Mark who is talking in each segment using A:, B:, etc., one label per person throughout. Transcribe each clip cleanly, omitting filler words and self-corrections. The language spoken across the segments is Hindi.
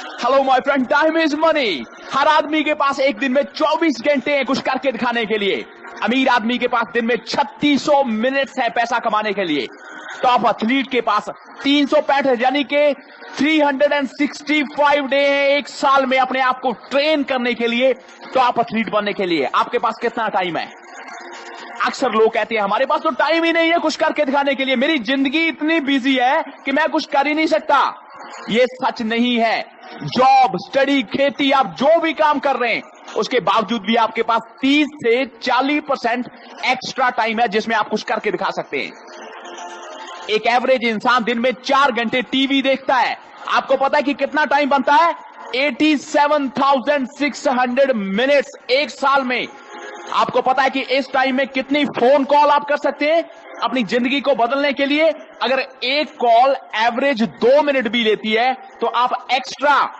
A: Hello my friend, time is money. हर आदमी के पास एक दिन में 24 घंटे हैं कुछ करके दिखाने के लिए। अमीर आदमी के पास दिन में 3600 मिनट्स है पैसा कमाने के लिए। टॉप एथलीट के पास 365 यानी कि 365 डे है एक साल में अपने आप को ट्रेन करने के लिए, टॉप एथलीट बनने के लिए। आपके पास कितना टाइम है? अक्सर लोग कहते हैं हमारे पास तो टाइम ही नहीं है कुछ करके दिखाने के लिए, मेरी जिंदगी इतनी बिजी है कि मैं कुछ कर ही नहीं सकता। ये सच नहीं है। जॉब, स्टडी, खेती, आप जो भी काम कर रहे हैं उसके बावजूद भी आपके पास 30 से 40% एक्स्ट्रा टाइम है जिसमें आप कुछ करके दिखा सकते हैं। एक एवरेज इंसान दिन में 4 घंटे टीवी देखता है। आपको पता है कि कितना टाइम बनता है? 87,600 मिनट्स एक साल में। आपको पता है कि इस टाइम में कितनी फोन कॉल आप कर सकते हैं अपनी जिंदगी को बदलने के लिए? अगर एक कॉल एवरेज 2 मिनट भी लेती है तो आप एक्स्ट्रा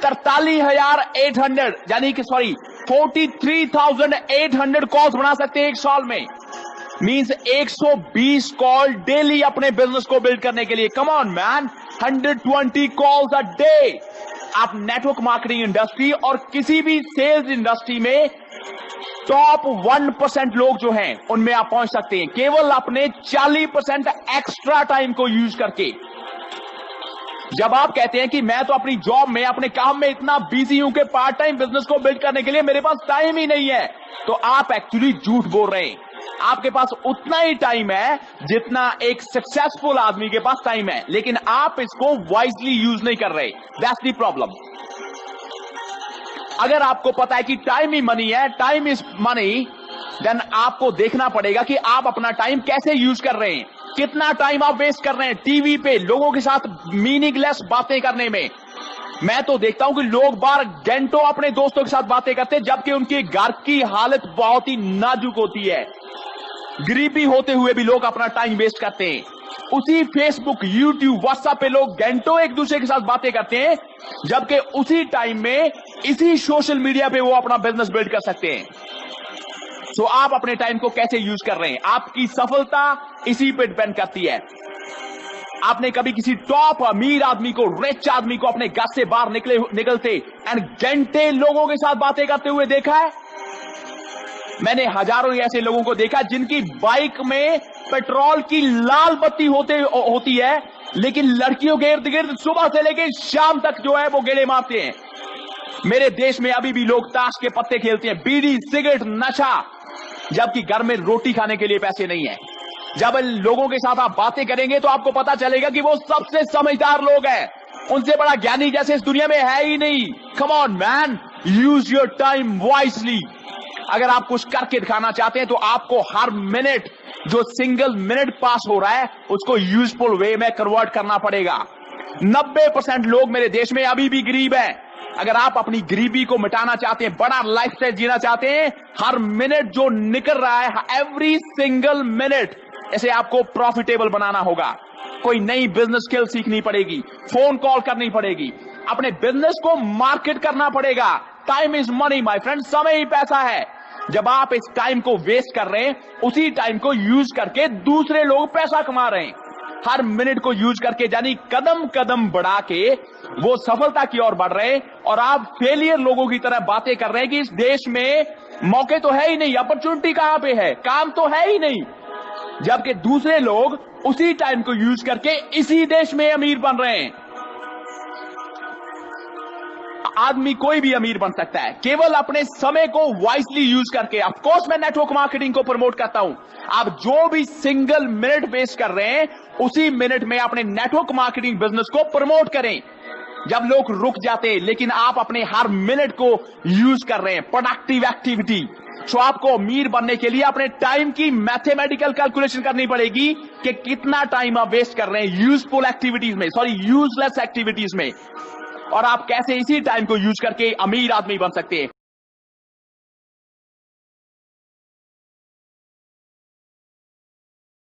A: 43,800 यानी कि 43,800 कॉल्स बना सकते हैं एक साल में। मींस 120 कॉल डेली अपने बिजनेस को बिल्ड करने के लिए। Come on man, 120 calls a day. आप नेटवर्क मार्केटिंग इंडस्ट्री और किसी भी सेल्स इंडस्ट्री में टॉप 1% लोग जो हैं उनमें आप पहुंच सकते हैं केवल अपने 40% एक्स्ट्रा टाइम को यूज करके। जब आप कहते हैं कि मैं तो अपनी जॉब में, अपने काम में इतना बिजी हूं कि पार्ट टाइम बिजनेस को बिल्ड करने के लिए मेरे पास टाइम ही नहीं है, तो आप एक्चुअली झूठ बोल रहे हैं। आपके पास उतना ही टाइम है जितना एक सक्सेसफुल आदमी के पास टाइम है, लेकिन आप इसको वाइजली यूज नहीं कर रहे। That's the problem. अगर आपको पता है कि टाइम ही मनी है, टाइम इज मनी, देन आपको देखना पड़ेगा कि आप अपना टाइम कैसे यूज कर रहे हैं। कितना टाइम आप वेस्ट कर रहे हैं टीवी पे लोगों के साथ मीनिंगलेस बातें करने में। मैं तो देखता हूं कि लोग बार घंटों अपने दोस्तों के साथ बातें करते हैं जबकि उनके घर की हालत बहुत ही नाजुक होती है। गरीबी होते हुए भी लोग अपना टाइम वेस्ट करते हैं। उसी फेसबुक, यूट्यूब, व्हाट्सएप पे लोग घंटों एक दूसरे के साथ बातें करते हैं जबकि उसी टाइम में इसी सोशल मीडिया पे वो अपना बिजनेस बिल्ड कर सकते हैं। सो आप अपने टाइम को कैसे यूज कर रहे हैं, आपकी सफलता इसी पे डिपेंड करती है। आपने कभी किसी टॉप अमीर आदमी को, रिच आदमी को अपने घर से बाहर निकलते एंड घंटे लोगों के साथ बातें करते हुए देखा है? मैंने हजारों ऐसे लोगों को देखा जिनकी बाइक में पेट्रोल की लाल बत्ती होती है, लेकिन लड़कियों के इर्द गिर्द सुबह से लेकर शाम तक जो है वो गेड़े मारते हैं। मेरे देश में अभी भी लोग ताश के पत्ते खेलते हैं, बीड़ी, सिगरेट, नशा, जबकि घर में रोटी खाने के लिए पैसे नहीं है। जब लोगों के साथ आप बातें करेंगे तो आपको पता चलेगा कि वो सबसे समझदार लोग हैं। उनसे बड़ा ज्ञानी जैसे इस दुनिया में है ही नहीं। Come on man, use your time wisely. अगर आप कुछ करके दिखाना चाहते हैं तो आपको हर मिनट, जो सिंगल मिनट पास हो रहा है, उसको यूजफुल वे में कन्वर्ट करना पड़ेगा। 90% लोग मेरे देश में अभी भी गरीब हैं। अगर आप अपनी गरीबी को मिटाना चाहते हैं, बड़ा लाइफस्टाइल जीना चाहते हैं, हर मिनट जो निकल रहा है, एवरी सिंगल मिनट, इसे आपको प्रॉफिटेबल बनाना होगा। कोई नई बिजनेस स्किल सीखनी पड़ेगी, फोन कॉल करनी पड़ेगी, अपने बिजनेस को मार्केट करना पड़ेगा। Time is money my friend, समय ही पैसा है। जब आप इस टाइम को वेस्ट कर रहे हैं, उसी टाइम को यूज करके दूसरे लोग पैसा कमा रहे हैं। हर मिनट को यूज करके, यानी कदम कदम बढ़ा के वो सफलता की ओर बढ़ रहे हैं, और आप फेलियर लोगों की तरह बातें कर रहे हैं कि इस देश में मौके तो है ही नहीं, अपॉर्चुनिटी कहां पे है, काम तो है ही नहीं, जबकि दूसरे लोग उसी टाइम को यूज करके इसी देश में अमीर बन रहे हैं। आदमी कोई भी अमीर बन सकता है केवल अपने समय को वाइजली यूज करके। ऑफ कोर्स मैं नेटवर्क मार्केटिंग को प्रमोट करता हूं। आप जो भी सिंगल मिनट वेस्ट कर रहे हैं, उसी मिनट में अपने नेटवर्क मार्केटिंग बिजनेस को प्रमोट करें। जब लोग रुक जाते हैं, लेकिन आप अपने हर मिनट को यूज कर रहे हैं, प्रोडक्टिव एक्टिविटी। सो आपको अमीर बनने के लिए अपने टाइम की मैथमेटिकल कैलकुलेशन करनी पड़ेगी कि कितना टाइम आप वेस्ट कर रहे हैं यूजफुल एक्टिविटीज में, यूजलेस एक्टिविटीज में, और आप कैसे इसी टाइम को यूज करके अमीर आदमी बन सकते हैं।